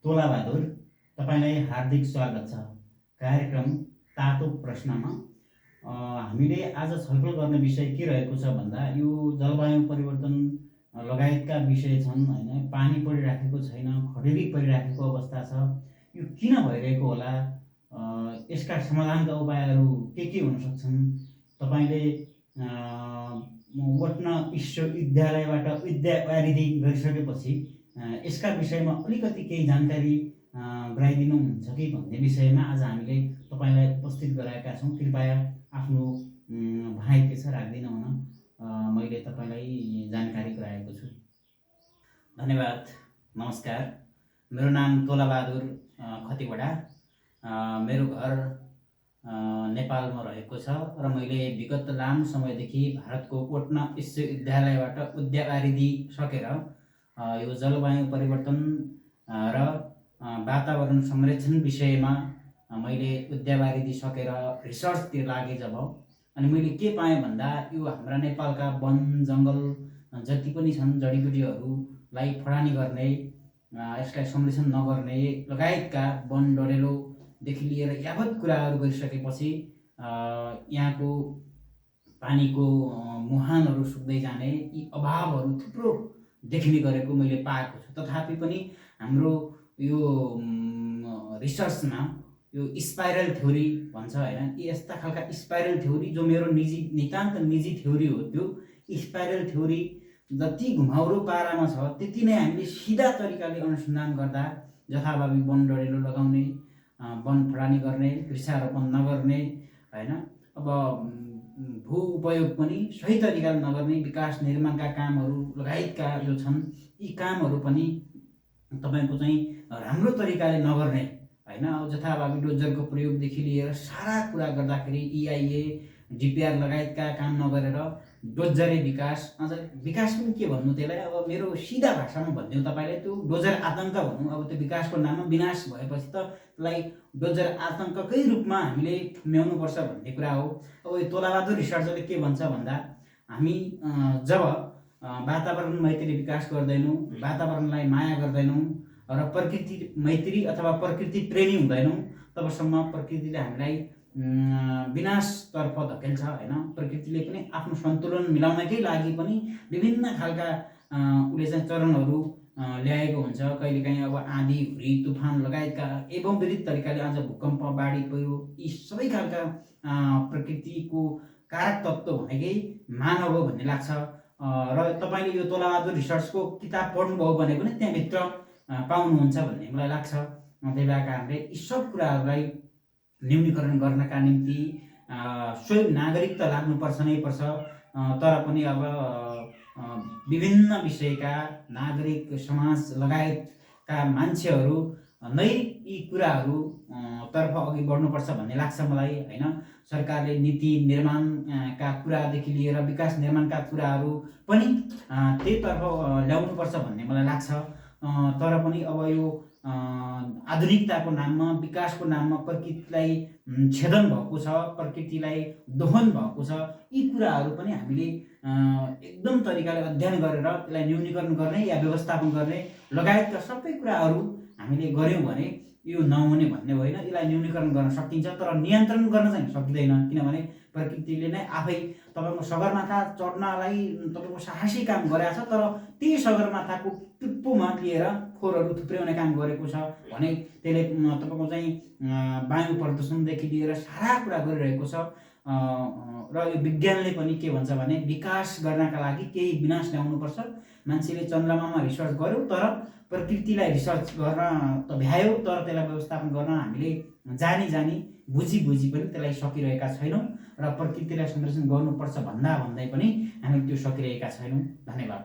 तोलाबहादुर, तपाईँलाई हार्दिक स्वागत छ कार्यक्रम तातो प्रश्नमा। हामीले आज छलफल गर्ने विषय के रहेको छ भन्दा यो जलवायु परिवर्तन लगायतका विषय छन् हैन। पानी परिराखेको छैन, खडेरी परिराखेको अवस्था छ। यो किन भइरहेको होला, यसका समाधानका उपायहरू के हुन सक्छन्? तपाईँले वट्न विश्वविद्यालयबाट विद्यावारिधि गरिसकेपछि यसका विषयमा अलिकति केही जानकारी गराइदिनुहुन्छ कि भन्ने विषयमा आज हामीले तपाईँलाई उपस्थित गराएका छौँ। कृपया आफ्नो भनाइ के छ राख्दिन हुन, मैले तपाईँलाई जानकारी गराएको छु। धन्यवाद। नमस्कार, मेरो नाम तोलाबहादुर खतिवडा। मेरो घर नेपालमा रहेको छ र मैले विगत लामो समयदेखि भारतको पटना विश्वविद्यालयबाट विद्यावारिधि सकेर यो जलवायु परिवर्तन र वातावरण संरक्षण विषयमा मैले विद्यावारिधि सकेर रिसर्चतिर लागेँ जब, अनि मैले के पाएँ भन्दा यो हाम्रा नेपालका वन जङ्गल जति पनि छन् जडीबुटीहरूलाई फडानी गर्ने, यसलाई संरक्षण नगर्ने लगायतका वन डढेलोदेखि लिएर यावत कुराहरू गरिसकेपछि यहाँको पानीको मुहानहरू सुक्दै जाने यी अभावहरू थुप्रो देखिने गरेको मैले पाएको छु। तथापि पनि हाम्रो यो रिसर्चमा यो स्पाइरल थ्योरी भन्छ हैन, यस्ता खालका स्पाइरल थ्योरी जो मेरो नितान्त निजी थ्योरी हो, त्यो स्पाइरल थ्योरी जति घुमाउरो पारामा छ त्यति नै हामीले सिधा तरिकाले अनुसन्धान गर्दा जथाभावी वन डढेलो लगाउने, वन फडानी गर्ने, वृक्षारोपण नगर्ने हैन, अब भू उपयोग पनि सही तरिकाले नगर्ने, विकास निर्माणका कामहरू लगायतका जो छन् यी कामहरू पनि तपाईको चाहिँ राम्रो तरिकाले नगर्ने हैन। अब जथाभावी डोजरको प्रयोगदेखि लिएर सारा कुरा गर्दाखेरि EIA DPR लगायतका काम नगरेर डोजरे विकास, अझ विकास पनि के भन्नु त्यसलाई, अब मेरो सिधा भाषामा भनिदिउँ तपाईँलाई, त्यो डोजर आतङ्क भनौँ। अब त्यो विकासको नाममा विनाश भएपछि त त्यसलाई डोजर आतङ्ककै रूपमा हामीले ठम्ब्याउनुपर्छ भन्ने कुरा हो। अब यो तोलाबहादुर रिसर्चरले के भन्छ भन्दा हामी जब वातावरण मैत्री विकास गर्दैनौँ, वातावरणलाई माया गर्दैनौँ र प्रकृति मैत्री अथवा प्रकृति प्रेमी हुँदैनौँ, तबसम्म प्रकृतिले हामीलाई विनाशतर्फ धकेल्छ हैन। प्रकृतिले पनि आफ्नो सन्तुलन मिलाउनकै लागि पनि विभिन्न खालका उसले चाहिँ चरणहरू ल्याएको हुन्छ। कहिलेकाहीँ अब आँधी हुरी तुफान लगायतका एवं विविध तरिकाले अझ भूकम्प बाढी पहिरो यी सबै खालका प्रकृतिको कारक तत्त्व भनेकै मानव हो भन्ने लाग्छ। र तपाईँले यो तोलाबहादुर रिसर्चको किताब पढ्नुभयो भने पनि त्यहाँभित्र पाउनुहुन्छ भन्ने मलाई लाग्छ। त्यही भएर कारणले यी सब कुराहरूलाई न्यूनीकरण गर्नका निम्ति स्वयं नागरिक त लाग्नुपर्छ नै पर्छ, तर पनि अब विभिन्न विषयका नागरिक समाज लगायतका मान्छेहरू नै यी कुराहरू तर्फ अघि बढ्नुपर्छ भन्ने लाग्छ मलाई हैन। सरकारले नीति निर्माणका कुरादेखि लिएर विकास निर्माणका कुराहरू पनि त्यहीतर्फ ल्याउनुपर्छ भन्ने मलाई लाग्छ। तर पनि अब यो आधुनिकताको नाममा, विकासको नाममा प्रकृतिलाई छेदन भएको छ, प्रकृतिलाई दोहन भएको छ, यी कुराहरू पनि हामीले एकदम तरिकाले अध्ययन गरेर त्यसलाई न्यूनीकरण गर्ने या व्यवस्थापन गर्ने लगायतका सबै कुराहरू हामीले गऱ्यौँ भने यो नहुने भन्ने होइन। यसलाई न्यूनीकरण गर्न सकिन्छ, तर नियन्त्रण गर्न चाहिँ सकिँदैन। किनभने प्रकृतिले नै आफै तपाईँको सगरमाथा चढ्नलाई तपाईँको साहसी काम गरेको छ, तर त्यही सगरमाथाको टुप्पोमा लिएर फोहोरहरू थुप्र्याउने काम गरेको छ भने त्यसले तपाईँको चाहिँ वायु प्रदूषणदेखि लिएर सारा कुरा गरिरहेको छ। र यो विज्ञानले पनि के भन्छ भने विकास गर्नका लागि केही विनाश ल्याउनुपर्छ। मान्छेले चन्द्रमामा रिसर्च गर्यो तर प्रकृतिलाई रिसर्च गर्न त भ्यायो, तर त्यसलाई व्यवस्थापन गर्न हामीले जानी बुझी पनि त्यसलाई सकिरहेका छैनौँ र प्रकृतिलाई संरक्षण गर्नुपर्छ भन्दै पनि हामी त्यो सकिरहेका छैनौँ। धन्यवाद।